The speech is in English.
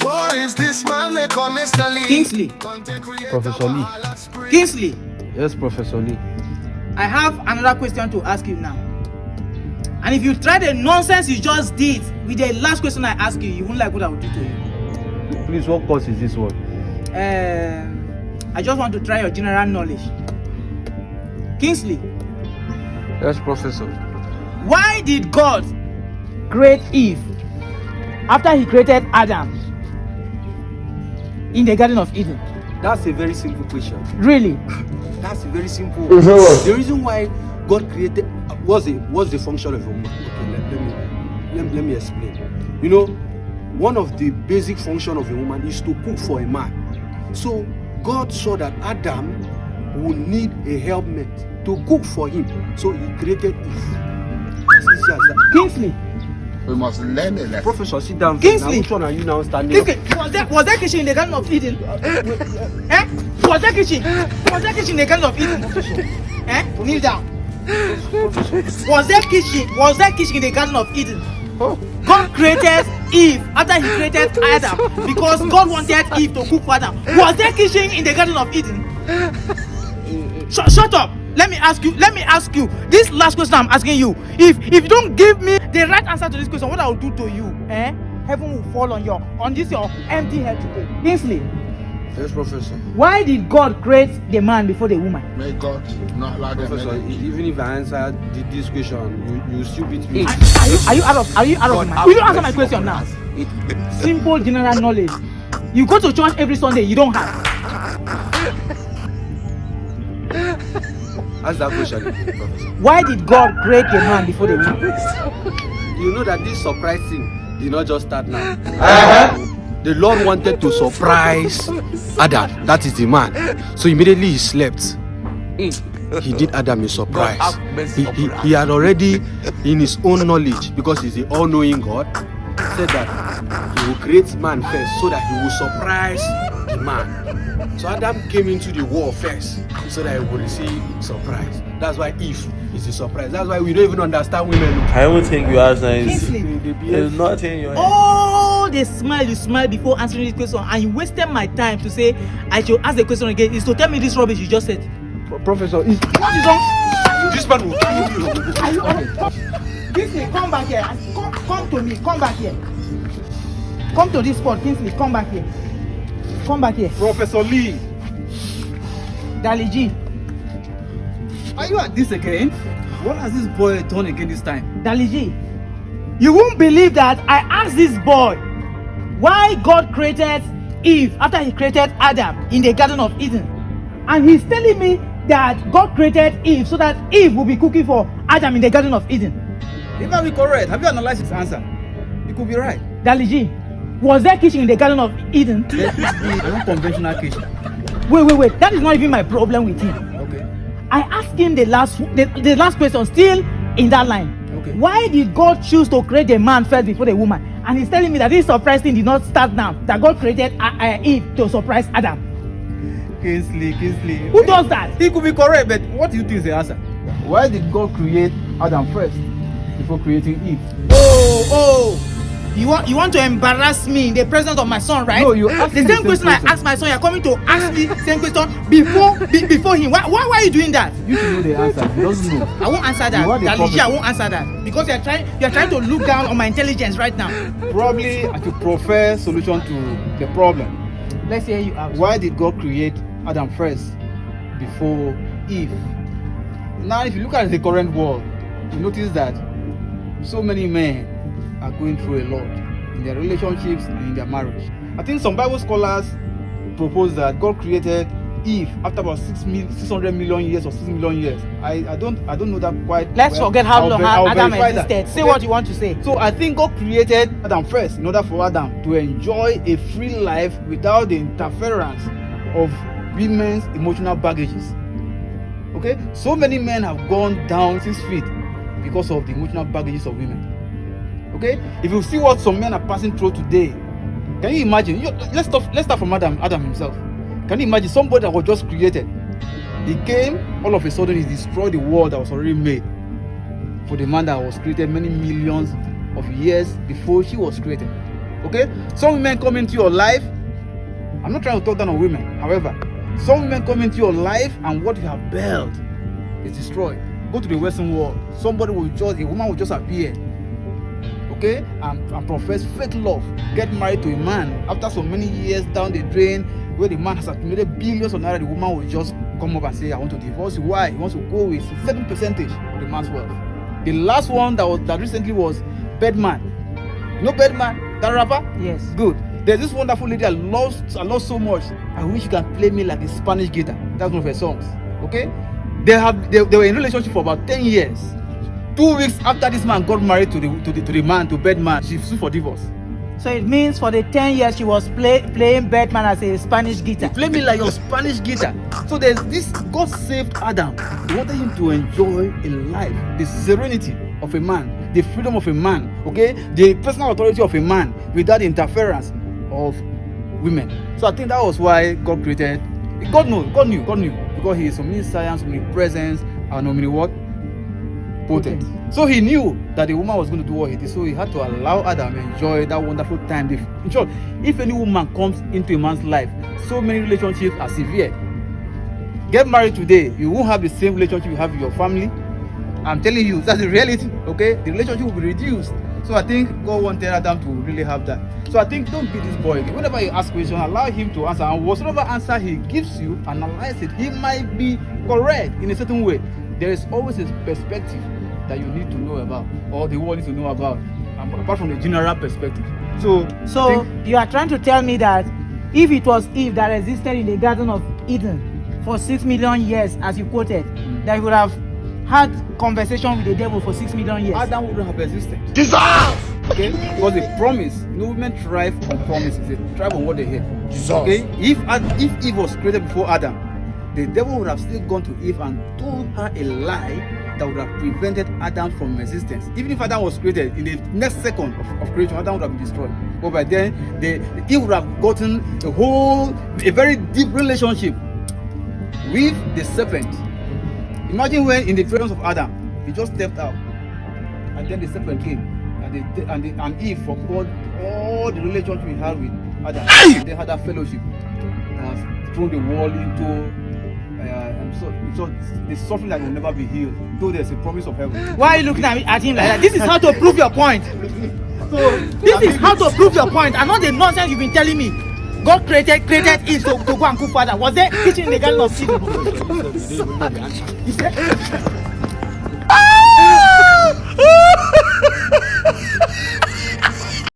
What is this man they call Mr. Lee? Kingsley. Professor Lee. Kingsley, Yes, Professor Lee. I have another question to ask you now. And if you try the nonsense you just did with the last question I asked you, you won't like what I will do to you. Please, what course is this one? I just want to try your general knowledge. Kingsley, Yes, Professor. why did God create Eve after he created Adam in the Garden of Eden? That's a very simple question. Really? That's a very simple. The reason why God created what's the function of a woman? Okay, let me explain. You know, one of the basic function of a woman is to cook for a man. So God saw that Adam would need a helpmate to cook for him. So he created Eve. As easy as that. Kingsley, We must learn a lesson. Professor, sit down. Kingsley. Now, which one are you now standing up? Kingsley, was there kitchen in the Garden of Eden? Eh? Was there kitchen? Was there kitchen in the Garden of Eden? Eh? Kneel down. Was there kitchen? Was there kitchen in the Garden of Eden? God created Eve after he created Adam because God wanted Eve to cook for Adam. Was there kitchen in the Garden of Eden? Shut up. Let me ask you. This last question I'm asking you. If you don't give me the right answer to this question, what I will do to you? Heaven will fall on your empty head today. Kingsley, Yes, Professor. why did God create the man before the woman? May God not allow them. Professor, even if I answer this question, you still beat me. Are you out of your mind? Will you answer my question now? Simple general knowledge. You go to church every Sunday, you don't have. Ask that question, Professor. Why did God create the man before the woman? You know that this surprise thing did not just start now. The Lord wanted to surprise Adam, that is the man. So immediately he slept. He did Adam a surprise. He had already, in his own knowledge, because he's the all-knowing God, said that he will create man first so that he will surprise the man. So Adam came into the world first so that he will receive surprise. That's why Eve is the surprise. That's why we don't even understand women. I don't think you are nice. Kingsley, There's nothing in your head. all the smile you smiled before answering this question, and you wasted my time to say I should ask the question again, is to tell me this rubbish you just said. Professor, What is wrong? This man will kill you. Are you Kingsley, come back here. Come to me. Come back here. Come to this spot, Kingsley. Come back here. Come back here. Professor Lee, Dali G. are you at this again? What has this boy done again this time? Dali G. You won't believe that I asked this boy why God created Eve after he created Adam in the Garden of Eden. And he's telling me that God created Eve so that Eve will be cooking for Adam in the Garden of Eden. It might be correct. Have you analyzed his answer? It could be right. Dali G, was there kitchen in the Garden of Eden? There could be an unconventional kitchen. Wait. That is not even my problem with him. Okay. I asked him the last question, still in that line. Okay. Why did God choose to create the man first before the woman? And he's telling me that this surprise thing did not start now. That God created Eve to surprise Adam. Kingsley. Who does that? He could be correct, but what do you think is the answer? Why did God create Adam first before creating Eve? Oh. You want to embarrass me in the presence of my son, right? No, you asked the me same question I asked my son. You're coming to ask me the same question before him. Why are you doing that? You should know the answer. He doesn't know. I won't answer that. You are the Daliji, I prophet. won't answer that because you're trying to look down on my intelligence right now. Probably I should prefer solution to the problem. Let's hear you out. Why did God create Adam first before Eve? Now, if you look at the current world, you notice that so many men are going through a lot in their relationships and in their marriage. I think some Bible scholars propose that God created Eve after about 600 million years or 6 million years. I don't know that quite. Let's well. forget how long I'll Adam verify that. existed. Say Okay? what you want to say. So I think God created Adam first in order for Adam to enjoy a free life without the interference of women's emotional baggages. Okay? So many men have gone down 6 feet because of the emotional baggages of women. Okay? If you see what some men are passing through today, can you imagine? Let's start from Adam himself. Can you imagine somebody that was just created? He came, all of a sudden he destroyed the world that was already made for the man that was created many millions of years before she was created. Okay? Some women come into your life. I'm not trying to talk down on women. However, some women come into your life and what you have built is destroyed. Go to the Western world. A woman will just appear. Okay? And profess fake love. Get married to a man. After so many years down the drain, where the man has accumulated billions of naira, the woman will just come up and say, I want to divorce you. Why? He wants to go with a certain percentage of the man's wealth. The last one that recently was Bedman. You know Bedman? That rapper? Yes. Good. There's this wonderful lady I love so much. I wish you can play me like a Spanish guitar. That's one of her songs. Okay? They were in a relationship for about 10 years. 2 weeks after this man got married to the Bedman, she sued for divorce. So it means for the 10 years she was playing Batman as a Spanish guitar. Play me like your Spanish guitar. So there's this. God saved Adam. He wanted him to enjoy a life, the serenity of a man, the freedom of a man, okay, the personal authority of a man without the interference of women. So I think that was why God created. God knew, because He is omniscience, omnipresence, and what? Potent. So He knew that the woman was going to do what He did. So He had to allow Adam to enjoy that wonderful time. In short, if any woman comes into a man's life, so many relationships are severe. Get married today, you won't have the same relationship you have with your family. I'm telling you, that's the reality. Okay, the relationship will be reduced. So I think God wanted Adam to really have that. So I think don't be this boy. Whenever you ask questions, allow him to answer, and whatever answer he gives you, analyze it. He might be correct in a certain way. There is always a perspective that you need to know about, or the world needs to know about, apart from the general perspective. So you are trying to tell me that if it was Eve that existed in the Garden of Eden for 6 million years, as you quoted, that he would have had conversation with the devil for 6 million years. Adam wouldn't have existed. Okay, because the promise, women thrive on promises. They thrive on what they hear. Okay, if Eve was created before Adam, the devil would have still gone to Eve and told her a lie that would have prevented Adam from existence. Even if Adam was created in the next second of creation, Adam would have been destroyed. But by then, Eve would have gotten a very deep relationship with the serpent. Imagine when in the presence of Adam, he just stepped out, and then the serpent came, and Eve forgot all the relationship he had with Adam. They had that fellowship, and thrown the world into. So it's something that will never be healed, though there's a promise of heaven. Why are you looking at him like that? This is how to prove your point. So this is how to prove your point, and not the nonsense you've been telling me. God created Eve to go and cook for Adam. Was there kitchen in the Garden of Eden? He said.